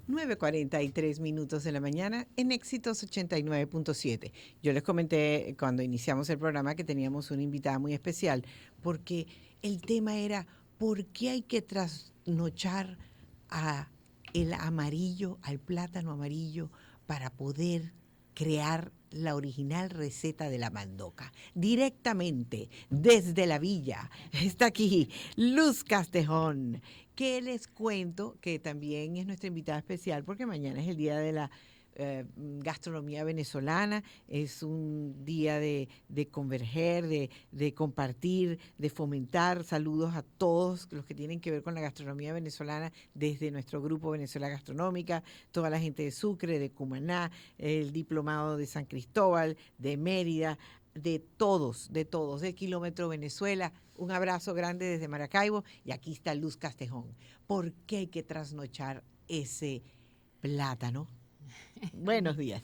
9:43 de la mañana en Éxitos 89.7. Yo les comenté cuando iniciamos el programa que teníamos una invitada muy especial, porque el tema era ¿por qué hay que trasnochar a el amarillo, al plátano amarillo, para poder crear la original receta de la mandoca? Directamente desde la villa está aquí Luz Castejón, que les cuento que también es nuestra invitada especial porque mañana es el día de la gastronomía venezolana, es un día de converger, de compartir, de fomentar. Saludos a todos los que tienen que ver con la gastronomía venezolana desde nuestro grupo Venezuela Gastronómica, toda la gente de Sucre, de Cumaná, el diplomado de San Cristóbal, de Mérida, de Kilómetro Venezuela. Un abrazo grande desde Maracaibo y aquí está Luz Castejón. ¿Por qué hay que trasnochar ese plátano? Buenos días.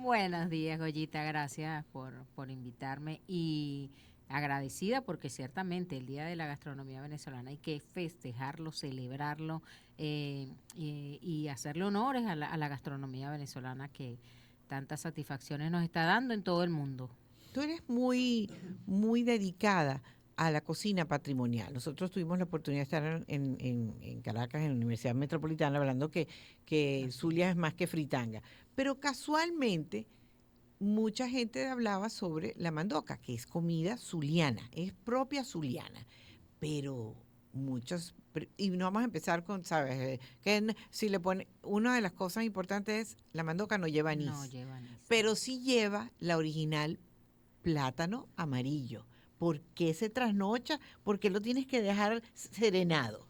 Buenos días, Goyita. Gracias por invitarme y agradecida porque ciertamente el Día de la Gastronomía Venezolana hay que festejarlo, celebrarlo y hacerle honores a la gastronomía venezolana que tantas satisfacciones nos está dando en todo el mundo. Tú eres muy dedicada a la cocina patrimonial. Nosotros tuvimos la oportunidad de estar en Caracas, en la Universidad Metropolitana, hablando que Zulia es más que fritanga. Pero casualmente, mucha gente hablaba sobre la mandoca, que es comida zuliana, es propia zuliana. Pero muchos, y no vamos a empezar con, ¿sabes? Si le pone, una de las cosas importantes es, la mandoca no lleva No anís, llevan eso. pero sí lleva la original plátano amarillo. ¿Por qué se trasnocha? ¿Por qué lo tienes que dejar serenado?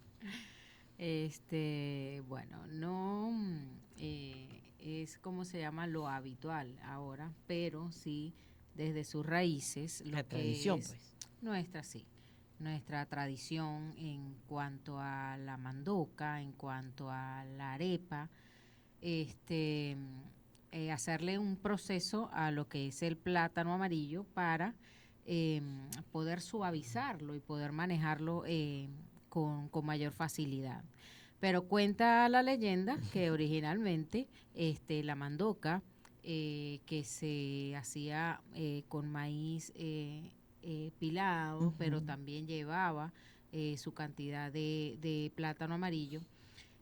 Bueno, no es como se llama lo habitual ahora, pero sí desde sus raíces, La lo que tradición, es pues. nuestra, sí, nuestra tradición en cuanto a la mandoca, en cuanto a la arepa, este, hacerle un proceso a lo que es el plátano amarillo para eh, poder suavizarlo y poder manejarlo con mayor facilidad. Pero cuenta la leyenda que originalmente la mandoca que se hacía con maíz pilado, pero también llevaba su cantidad de plátano amarillo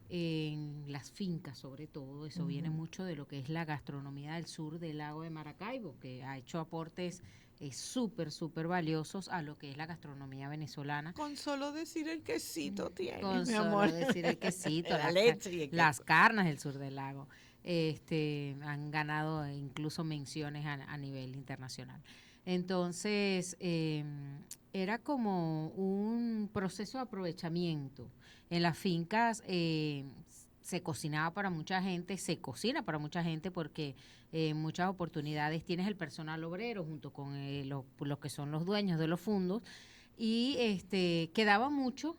en las fincas sobre todo. Eso viene mucho de lo que es la gastronomía del sur del lago de Maracaibo, que ha hecho aportes súper valiosos a lo que es la gastronomía venezolana. Con solo decir el quesito tienes, Con mi solo amor. decir el quesito, La leche y el las queso. carnes del sur del lago, han ganado incluso menciones a nivel internacional. Entonces, era como un proceso de aprovechamiento. En las fincas se cocinaba para mucha gente, se cocina para mucha gente porque en muchas oportunidades tienes el personal obrero junto con los que son los dueños de los fundos y quedaba mucho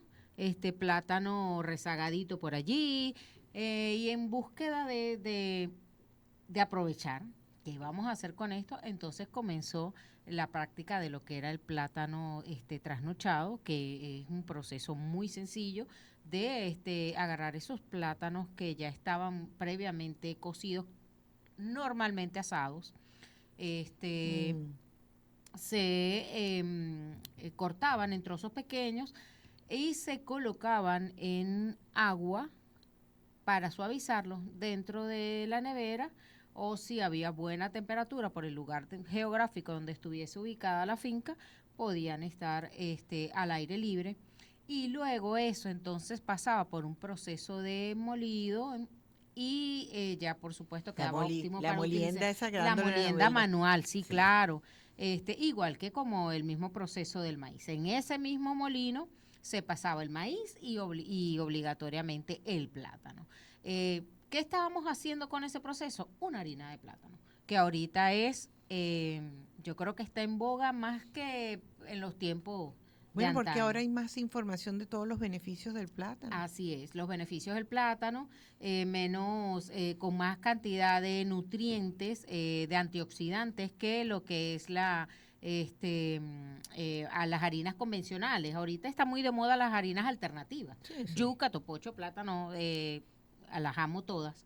plátano rezagadito por allí y en búsqueda de aprovechar qué vamos a hacer con esto, entonces comenzó la práctica de lo que era el plátano trasnochado, que es un proceso muy sencillo de agarrar esos plátanos que ya estaban previamente cocidos, normalmente asados, este Mm. se cortaban en trozos pequeños y se colocaban en agua para suavizarlos dentro de la nevera, o si había buena temperatura por el lugar geográfico donde estuviese ubicada la finca, podían estar al aire libre. Y luego eso entonces pasaba por un proceso de molido y ya por supuesto quedaba óptimo La para utilizar molienda esa la grande la molienda molienda. manual, sí, Sí. claro. Igual que como el mismo proceso del maíz. En ese mismo molino se pasaba el maíz y obligatoriamente el plátano. ¿Qué estábamos haciendo con ese proceso? Una harina de plátano, que ahorita yo creo que está en boga más que en los tiempos de Bueno, porque ahora antaño. hay más información de todos los beneficios del plátano. Así es, los beneficios del plátano, con más cantidad de nutrientes, de antioxidantes que lo que es a las harinas convencionales. Ahorita está muy de moda las harinas alternativas, Sí, sí. yuca, topocho, plátano, las amo todas.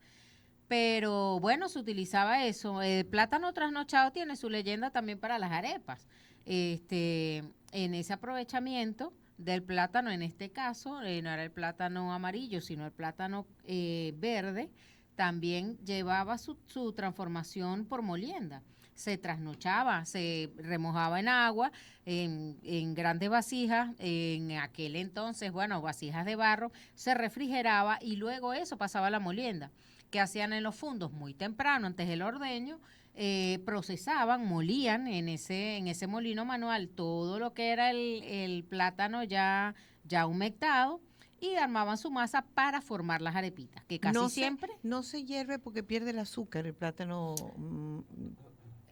Pero bueno, se utilizaba eso. El plátano trasnochado tiene su leyenda también para las arepas. En ese aprovechamiento del plátano, en este caso, no era el plátano amarillo, sino el plátano verde, también llevaba su transformación por molienda. Se trasnochaba, se remojaba en agua, en grandes vasijas, en aquel entonces, bueno, vasijas de barro, se refrigeraba y luego eso pasaba a la molienda. ¿Qué hacían en los fundos? Muy temprano, antes del ordeño, procesaban, molían en ese molino manual todo lo que era el plátano ya humectado y armaban su masa para formar las arepitas, que casi siempre... No se hierve porque pierde el azúcar, el plátano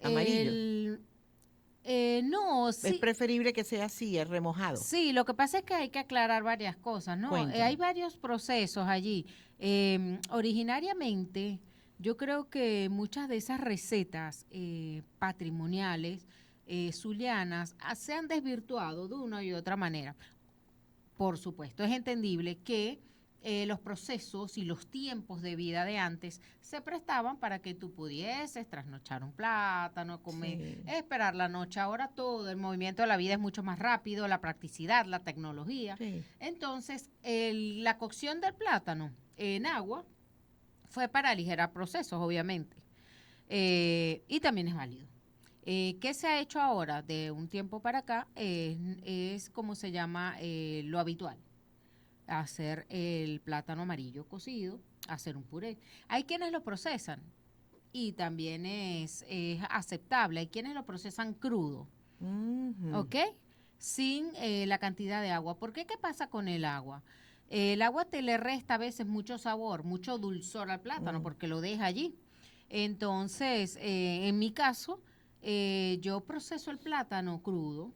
amarillo. No, sí. Es preferible que sea así, es remojado. Sí, lo que pasa es que hay que aclarar varias cosas, ¿no? Hay varios procesos allí. Originariamente, yo creo que muchas de esas recetas patrimoniales, zulianas, se han desvirtuado de una y otra manera. Por supuesto, es entendible que los procesos y los tiempos de vida de antes se prestaban para que tú pudieses trasnochar un plátano, comer, esperar la noche. Ahora todo el movimiento de la vida es mucho más rápido, la practicidad, la tecnología. Sí. Entonces, la cocción del plátano en agua fue para aligerar procesos, obviamente, y también es válido. ¿Qué se ha hecho ahora de un tiempo para acá? Es como se llama lo habitual. Hacer el plátano amarillo cocido, hacer un puré. Hay quienes lo procesan y también es aceptable. Hay quienes lo procesan crudo, ¿ok? Sin la cantidad de agua. ¿Por qué? ¿Qué pasa con el agua? El agua te le resta a veces mucho sabor, mucho dulzor al plátano porque lo deja allí. Entonces, en mi caso, yo proceso el plátano crudo,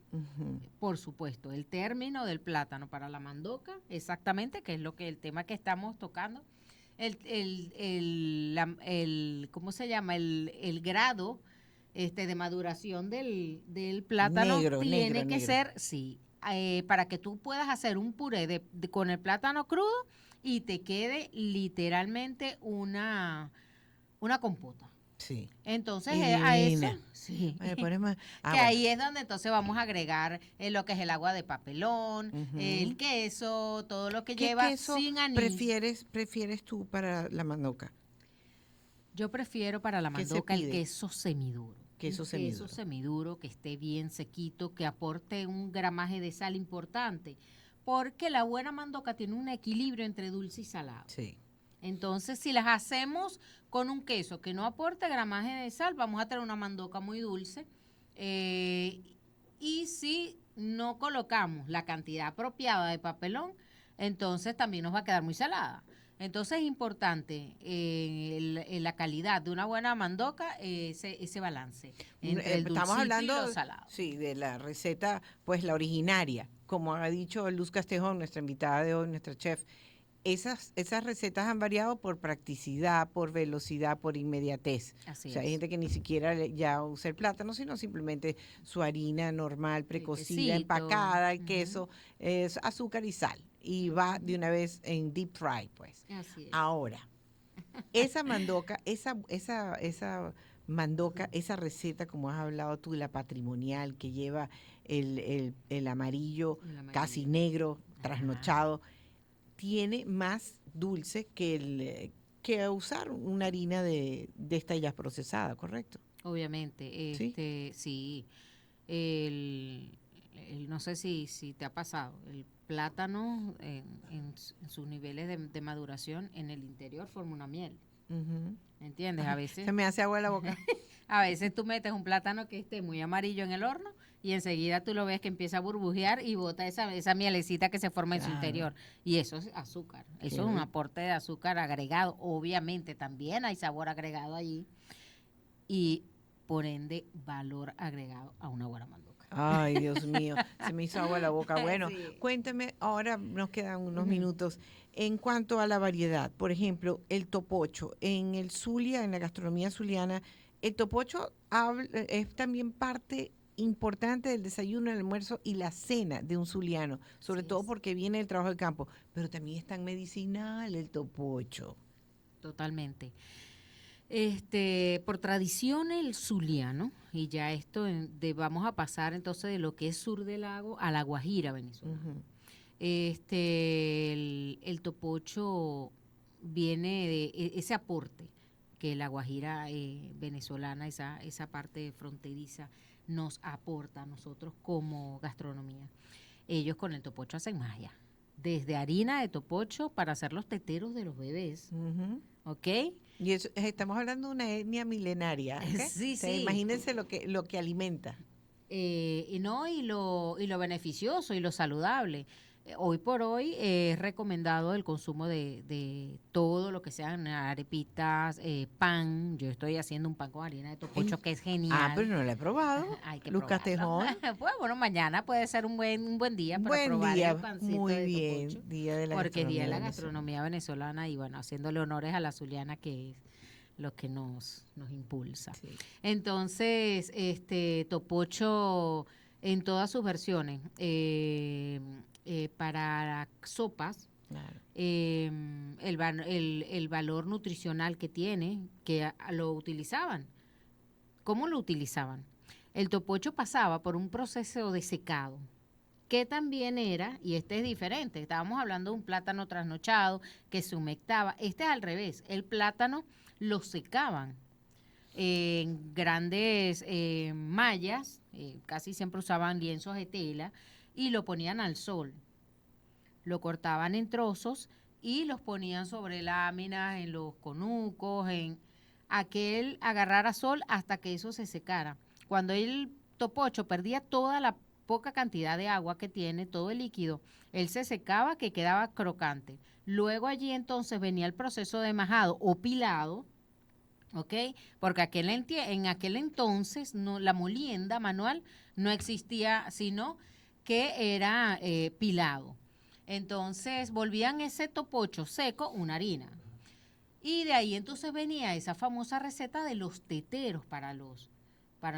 por supuesto, el término del plátano para la mandoca, exactamente, que es el tema que estamos tocando, ¿cómo se llama? El grado de maduración del plátano tiene que ser, sí, para que tú puedas hacer un puré con el plátano crudo y te quede literalmente una compota. Sí. Entonces, a eso, sí. Más, que ahí es donde entonces vamos a agregar lo que es el agua de papelón, el queso, todo lo que lleva queso sin anís. ¿Prefieres tú para la mandoca? Yo prefiero para la mandoca el queso semiduro. Queso semiduro, que esté bien sequito, que aporte un gramaje de sal importante, porque la buena mandoca tiene un equilibrio entre dulce y salado. Sí. Entonces, si las hacemos con un queso que no aporte gramaje de sal, vamos a tener una mandoca muy dulce. Y si no colocamos la cantidad apropiada de papelón, entonces también nos va a quedar muy salada. Entonces es importante la calidad de una buena mandoca, ese balance entre el dulcito y lo salado. Sí, de la receta, pues la originaria. Como ha dicho Luz Castejón, nuestra invitada de hoy, nuestra chef, esas recetas han variado por practicidad, por velocidad, por inmediatez. Así hay gente que ni siquiera ya usa el plátano, sino simplemente su harina normal, precocida, empacada, el queso, azúcar y sal. Y va de una vez en deep fry, pues. Así es. Ahora, esa mandoca, esa mandoca, esa receta, como has hablado tú, la patrimonial, que lleva el amarillo casi negro, trasnochado, tiene más dulce que usar una harina de esta ya procesada, ¿correcto? Obviamente, sí. No sé si te ha pasado, el plátano en sus niveles de maduración en el interior forma una miel. ¿Entiendes? A veces se me hace agua en la boca. A veces tú metes un plátano que esté muy amarillo en el horno y enseguida tú lo ves que empieza a burbujear y bota esa mielecita que se forma en su interior. Y eso es azúcar. Eso es un aporte de azúcar agregado. Obviamente también hay sabor agregado allí y por ende valor agregado a una buena mandoca. Ay, Dios mío, se me hizo agua en la boca. Bueno, sí. Cuéntame, ahora nos quedan unos minutos, en cuanto a la variedad. Por ejemplo, el topocho. En el Zulia, en la gastronomía zuliana, el topocho es también parte importante del desayuno, el almuerzo y la cena de un zuliano, sobre todo porque viene del trabajo del campo, pero también es tan medicinal el topocho. Totalmente. Por tradición el zuliano, y ya vamos a pasar entonces de lo que es sur del lago a la Guajira venezolana. Ujú. El topocho viene de ese aporte que la Guajira venezolana, esa parte fronteriza, nos aporta a nosotros como gastronomía. Ellos con el topocho hacen magia. Desde harina de topocho para hacer los teteros de los bebés, Ujú. ¿ok? Y eso, estamos hablando de una etnia milenaria, ¿ok? Sí, O sea, sí. imagínense lo que alimenta. Y lo beneficioso y lo saludable. Hoy por hoy es recomendado el consumo de todo lo que sean arepitas, pan. Yo estoy haciendo un pan con harina de topocho que es Ah, pero genial. no lo he probado. Hay que Luz probarlo. Castejón. Pues bueno, mañana puede ser un buen día para Buen probar el día, pancito muy de bien. topocho, Día de la porque es Día gastronomía de la venezolana. gastronomía venezolana y bueno, haciéndole honores a la zuliana que es lo que nos impulsa. Sí, Entonces, topocho en todas sus versiones, para sopas, claro. el valor nutricional que tiene, lo utilizaban. ¿Cómo lo utilizaban? El topocho pasaba por un proceso de secado, que también era, y este es diferente, estábamos hablando de un plátano trasnochado que se humectaba, este es al revés, el plátano lo secaban en grandes mallas, casi siempre usaban lienzos de tela, y lo ponían al sol, lo cortaban en trozos y los ponían sobre láminas, en los conucos, en aquel agarrara sol hasta que eso se secara. Cuando el topocho perdía toda la poca cantidad de agua que tiene, todo el líquido, él se secaba que quedaba crocante. Luego allí entonces venía el proceso de majado o pilado, ¿ok? Porque en aquel entonces la molienda manual no existía, sino que era pilado. Entonces volvían ese topocho seco una harina. Y de ahí entonces venía esa famosa receta de los teteros para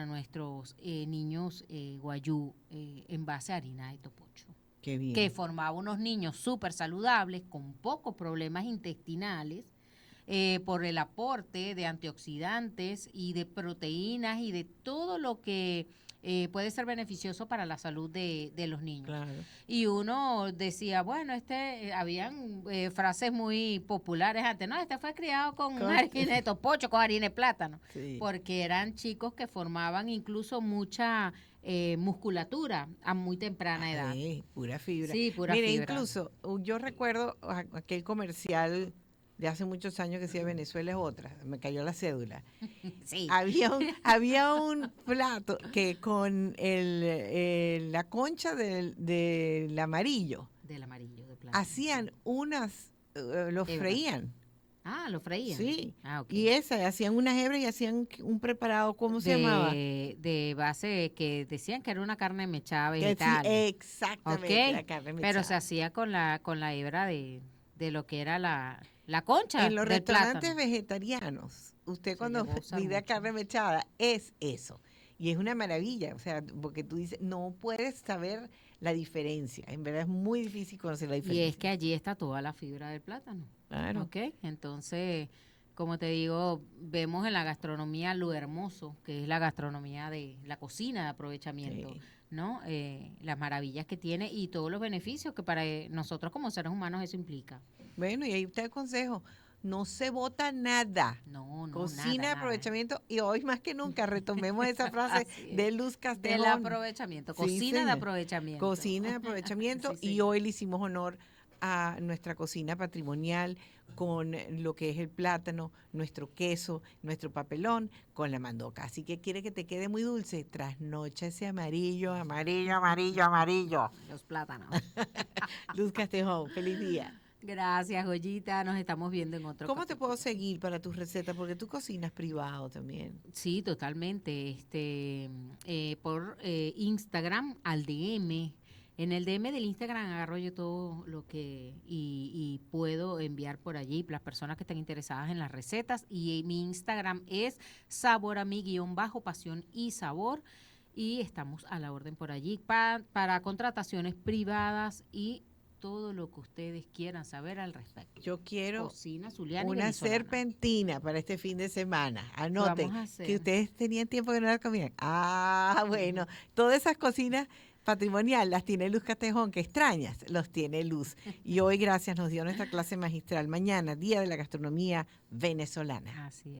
nuestros niños guayú en base a harina de topocho. Qué bien. Que formaba unos niños súper saludables, con pocos problemas intestinales, por el aporte de antioxidantes y de proteínas y de todo lo que puede ser beneficioso para la salud de los niños. Claro. Y uno decía, bueno, habían frases muy populares antes, no, fue criado con harina de topocho, con harina de plátano, Sí. porque eran chicos que formaban incluso mucha musculatura a muy temprana edad. Pura fibra. Sí, pura Mire, fibra. incluso yo recuerdo aquel comercial de hace muchos años que decía Venezuela es otra, me cayó la cédula. Sí. Había un plato que con la concha del amarillo Del amarillo, de plátano. hacían los Hebras. freían. Ah, lo freían. Sí. Ah, ok. Y hacían unas hebras y hacían un preparado, ¿cómo se llamaba? De base que decían que era una carne mechada Que sí, vegetal. exactamente, Ok, la carne mechada. pero se hacía con la hebra de lo que era la concha En los del restaurantes plátano. vegetarianos, usted Se cuando llegó a usar pide mucho. carne mechada es eso. Y es una maravilla, o sea, porque tú dices, no puedes saber la diferencia. En verdad es muy difícil conocer la Y diferencia. es que allí está toda la fibra del plátano. Claro. Ok, entonces, como te digo, vemos en la gastronomía lo hermoso que es la gastronomía de la cocina de aprovechamiento, Sí. ¿no? Las maravillas que tiene y todos los beneficios que para nosotros como seres humanos eso implica. Bueno, y ahí está el consejo. No se bota nada. No, Cocina de nada. aprovechamiento. Y hoy más que nunca retomemos esa frase de Luz Castejón. Del aprovechamiento, Sí, cocina de señor. aprovechamiento. Cocina de aprovechamiento. Sí, y señor. hoy le hicimos honor a nuestra cocina patrimonial con lo que es el plátano, nuestro queso, nuestro papelón, con la mandoca. Así que quiere que te quede muy dulce. Trasnocha ese amarillo, amarillo, amarillo, amarillo. Los plátanos. Luz Castejón, feliz día. Gracias, Joyita. Nos estamos viendo en otro ¿Cómo te puedo capítulo. seguir para tus recetas? Porque tú cocinas privado también. Sí, totalmente. Por Instagram al DM. En el DM del Instagram agarro yo todo lo que y puedo enviar por allí las personas que estén interesadas en las recetas. Y mi Instagram es saborami_pasión y sabor. Y estamos a la orden por allí para contrataciones privadas y todo lo que ustedes quieran saber al respecto. Yo quiero cocina zuliana y una venezolana. serpentina para este fin de semana. Anoten Vamos a hacer. que ustedes tenían tiempo que no la comían. Bueno, todas esas cocinas patrimonial las tiene Luz Castejón, que extrañas, los tiene Luz. Y hoy, gracias, nos dio nuestra clase magistral. Mañana, Día de la Gastronomía Venezolana. Así es.